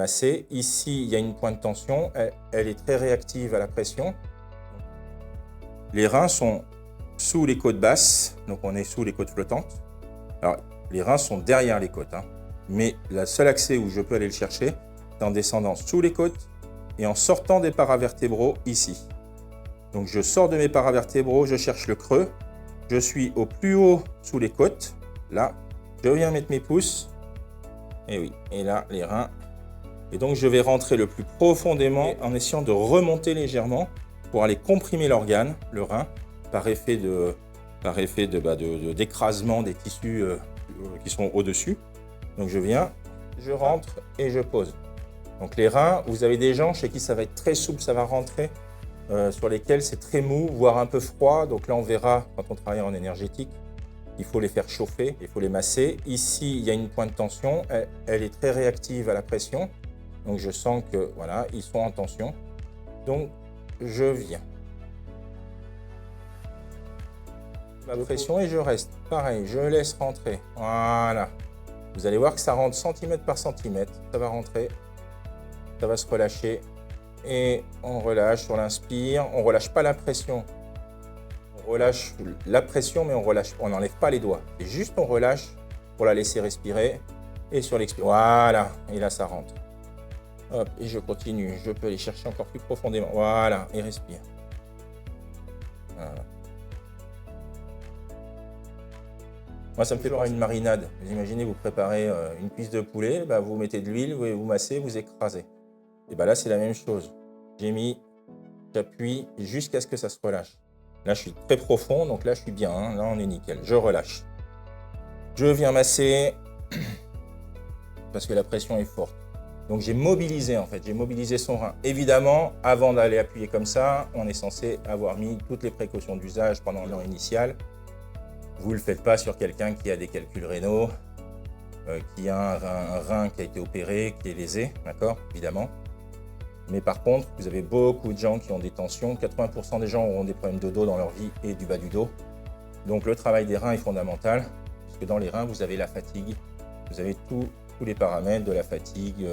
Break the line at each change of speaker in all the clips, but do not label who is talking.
masser. Ici, il y a une pointe de tension, elle est très réactive à la pression. Les reins sont sous les côtes basses, donc on est sous les côtes flottantes. Alors, les reins sont derrière les côtes, hein, mais le seul accès où je peux aller le chercher, c'est en descendant sous les côtes et en sortant des paravertébraux ici. Donc je sors de mes paravertébraux, je cherche le creux, je suis au plus haut sous les côtes, là, je viens mettre mes pouces, et oui, et là, les reins. Et donc je vais rentrer le plus profondément en essayant de remonter légèrement pour aller comprimer l'organe, le rein, par effet d'écrasement des tissus qui sont au-dessus. Donc je viens, je rentre et je pose. Donc les reins, vous avez des gens chez qui ça va être très souple, ça va rentrer, sur lesquels c'est très mou, voire un peu froid. Donc là on verra quand on travaille en énergétique, il faut les faire chauffer, il faut les masser. Ici il y a une pointe de tension, elle est très réactive à la pression. Donc je sens que voilà, ils sont en tension. Donc je viens. Ma pression et je reste. Pareil, je laisse rentrer. Voilà. Vous allez voir que ça rentre centimètre par centimètre. Ça va rentrer. Ça va se relâcher. Et on relâche, on l'inspire. On ne relâche pas la pression. On relâche la pression, mais on n'enlève pas les doigts. Et juste on relâche pour la laisser respirer. Et sur l'expire. Voilà. Et là, ça rentre. Hop, et je continue. Je peux aller chercher encore plus profondément. Voilà. Et respire. Voilà. Moi, ça me fait penser à une marinade. Vous imaginez, vous préparez une cuisse de poulet, bah, vous mettez de l'huile, vous massez, vous écrasez. Et bah là, c'est la même chose. J'ai mis, j'appuie jusqu'à ce que ça se relâche. Là, je suis très profond, donc là, je suis bien. Hein. Là, on est nickel. Je relâche. Je viens masser parce que la pression est forte. Donc, j'ai mobilisé, en fait. J'ai mobilisé son rein. Évidemment, avant d'aller appuyer comme ça, on est censé avoir mis toutes les précautions d'usage pendant l'heure initiale. Vous ne le faites pas sur quelqu'un qui a des calculs rénaux, qui a un rein qui a été opéré, qui est lésé, d'accord, évidemment. Mais par contre, vous avez beaucoup de gens qui ont des tensions. 80% des gens auront des problèmes de dos dans leur vie et du bas du dos. Donc le travail des reins est fondamental, puisque dans les reins, vous avez la fatigue. Vous avez tous les paramètres de la fatigue,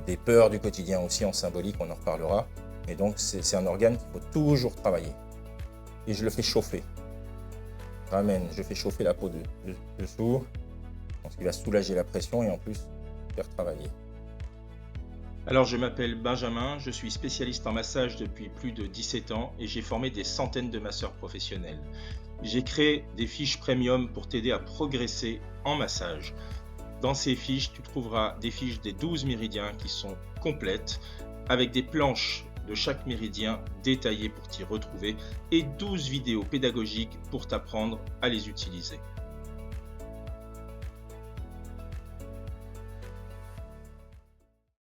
des peurs du quotidien aussi en symbolique, on en reparlera. Et donc c'est un organe qu'il faut toujours travailler. Et je le fais chauffer. Je fais chauffer la peau dessous, ce qui va soulager la pression et en plus faire travailler.
Alors je m'appelle Benjamin, je suis spécialiste en massage depuis plus de 17 ans et j'ai formé des centaines de masseurs professionnels. J'ai créé des fiches premium pour t'aider à progresser en massage. Dans ces fiches, tu trouveras des fiches des 12 méridiens qui sont complètes avec des planches de chaque méridien détaillé pour t'y retrouver et 12 vidéos pédagogiques pour t'apprendre à les utiliser.